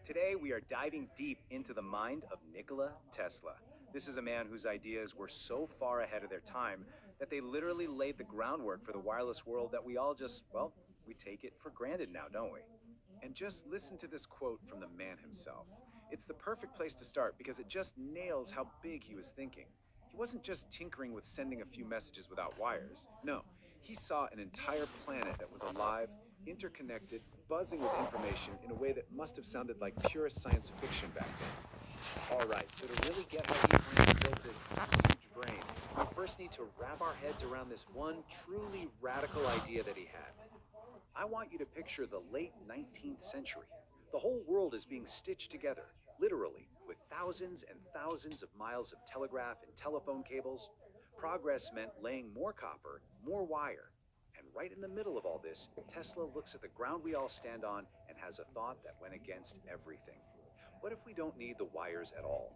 Today, we are diving deep into the mind of Nikola Tesla. This is a man whose ideas were so far ahead of their time that they literally laid the groundwork for the wireless world that we all just, well, we take it for granted now, don't we? And just listen to this quote from the man himself. It's the perfect place to start because it just nails how big he was thinking. He wasn't just tinkering with sending a few messages without wires. No, he saw an entire planet that was alive, interconnected, buzzing with information in a way that must have sounded like purest science fiction back then. All right, so to really get how he plans to build this huge brain, we first need to wrap our heads around this one truly radical idea that he had. I want you to picture the late 19th century. The whole world is being stitched together, literally, with thousands and thousands of miles of telegraph and telephone cables. Progress meant laying more copper, more wire. And right in the middle of all this, Tesla looks at the ground we all stand on and has a thought that went against everything. What if we don't need the wires at all?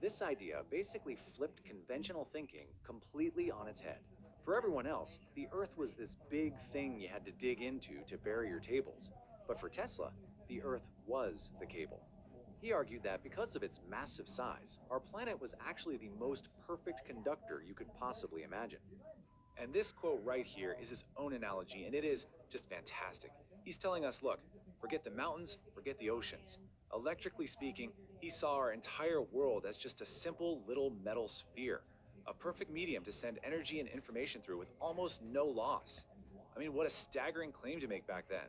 This idea basically flipped conventional thinking completely on its head. For everyone else, the Earth was this big thing you had to dig into to bury your tables. But for Tesla, the Earth was the cable. He argued that because of its massive size, our planet was actually the most perfect conductor you could possibly imagine. And this quote right here is his own analogy, and it is just fantastic. He's telling us, look, forget the mountains, forget the oceans. Electrically speaking, he saw our entire world as just a simple little metal sphere, a perfect medium to send energy and information through with almost no loss. I mean, what a staggering claim to make back then.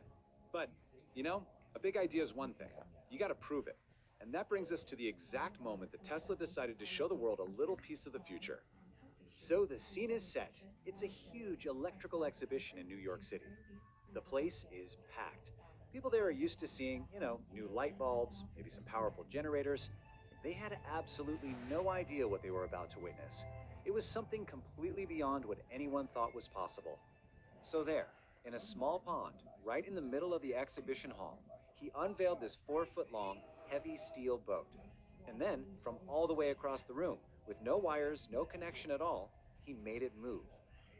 But, a big idea is one thing. You gotta prove it. And that brings us to the exact moment that Tesla decided to show the world a little piece of the future. So the scene is set. It's a huge electrical exhibition in New York City. The place is packed. People there are used to seeing, new light bulbs, maybe some powerful generators. They had absolutely no idea what they were about to witness. It was something completely beyond what anyone thought was possible. So there, in a small pond, right in the middle of the exhibition hall, he unveiled this 4-foot long, heavy steel boat. And then, from all the way across the room, with no wires, no connection at all, he made it move.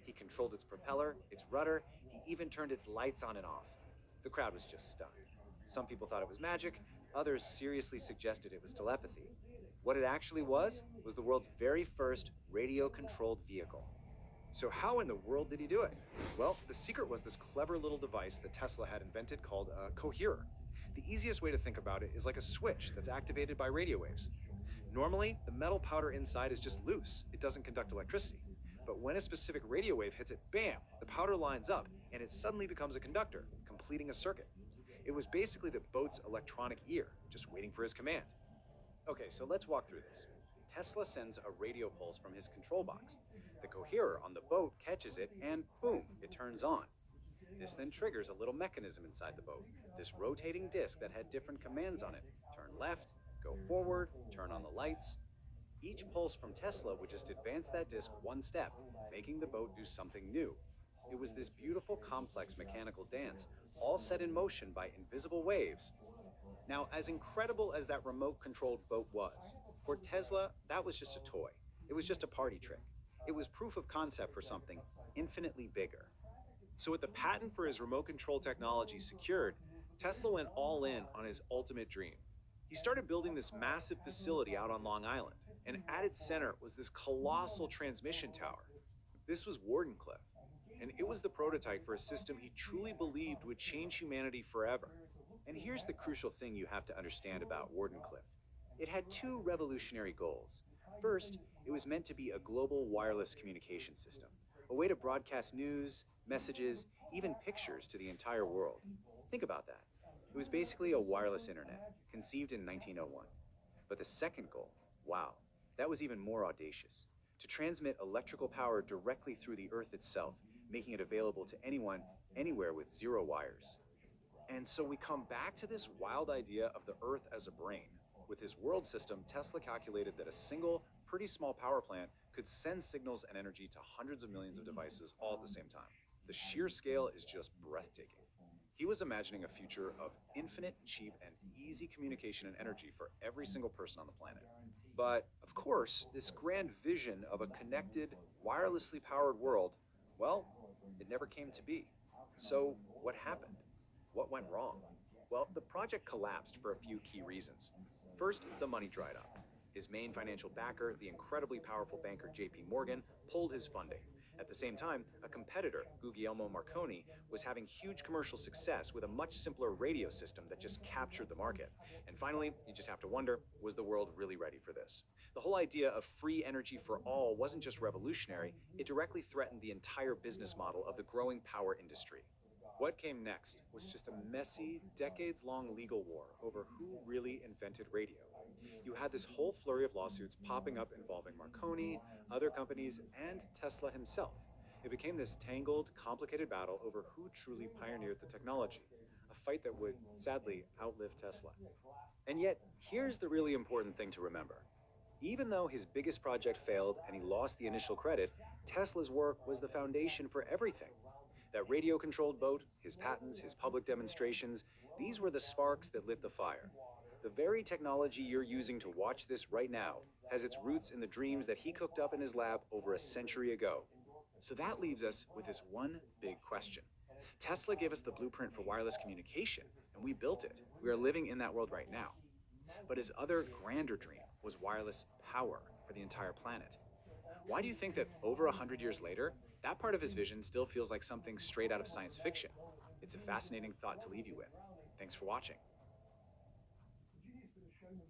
He controlled its propeller, its rudder, he even turned its lights on and off. The crowd was just stunned. Some people thought it was magic, others seriously suggested it was telepathy. What it actually was the world's very first radio-controlled vehicle. So how in the world did he do it? Well, the secret was this clever little device that Tesla had invented called a coherer. The easiest way to think about it is like a switch that's activated by radio waves. Normally, the metal powder inside is just loose. It doesn't conduct electricity. But when a specific radio wave hits it, bam, the powder lines up and it suddenly becomes a conductor, completing a circuit. It was basically the boat's electronic ear, just waiting for his command. Okay, so let's walk through this. Tesla sends a radio pulse from his control box. The coherer on the boat catches it and boom, it turns on. This then triggers a little mechanism inside the boat, this rotating disc that had different commands on it. Turn left, go forward, turn on the lights. Each pulse from Tesla would just advance that disc one step, making the boat do something new. It was this beautiful, complex mechanical dance, all set in motion by invisible waves. Now, as incredible as that remote-controlled boat was, for Tesla, that was just a toy. It was just a party trick. It was proof of concept for something infinitely bigger. So with the patent for his remote control technology secured, Tesla went all in on his ultimate dream. He started building this massive facility out on Long Island, and at its center was this colossal transmission tower. This was Wardenclyffe, and it was the prototype for a system he truly believed would change humanity forever. And here's the crucial thing you have to understand about Wardenclyffe. It had two revolutionary goals. First, it was meant to be a global wireless communication system, a way to broadcast news, messages, even pictures to the entire world. Think about that. It was basically a wireless internet, conceived in 1901. But the second goal, wow, that was even more audacious. To transmit electrical power directly through the Earth itself, making it available to anyone, anywhere with zero wires. And so we come back to this wild idea of the Earth as a brain. With his world system, Tesla calculated that a single, pretty small power plant could send signals and energy to hundreds of millions of devices all at the same time. The sheer scale is just breathtaking. He was imagining a future of infinite, cheap, and easy communication and energy for every single person on the planet. But, of course, this grand vision of a connected, wirelessly powered world, well, it never came to be. So, what happened? What went wrong? Well, the project collapsed for a few key reasons. First, the money dried up. His main financial backer, the incredibly powerful banker JP Morgan, pulled his funding. At the same time, a competitor, Guglielmo Marconi, was having huge commercial success with a much simpler radio system that just captured the market. And finally, you just have to wonder, was the world really ready for this? The whole idea of free energy for all wasn't just revolutionary, it directly threatened the entire business model of the growing power industry. What came next was just a messy, decades long legal war over who really invented radio. You had this whole flurry of lawsuits popping up involving Marconi, other companies, and Tesla himself. It became this tangled, complicated battle over who truly pioneered the technology, a fight that would sadly outlive Tesla. And yet, here's the really important thing to remember. Even though his biggest project failed and he lost the initial credit, Tesla's work was the foundation for everything. That radio controlled boat, his patents, his public demonstrations, these were the sparks that lit the fire. The very technology you're using to watch this right now has its roots in the dreams that he cooked up in his lab over a century ago. So that leaves us with this one big question. Tesla gave us the blueprint for wireless communication, and we built it. We are living in that world right now. But his other grander dream was wireless power for the entire planet. Why do you think that over 100 years later, that part of his vision still feels like something straight out of science fiction? It's a fascinating thought to leave you with. Thanks for watching.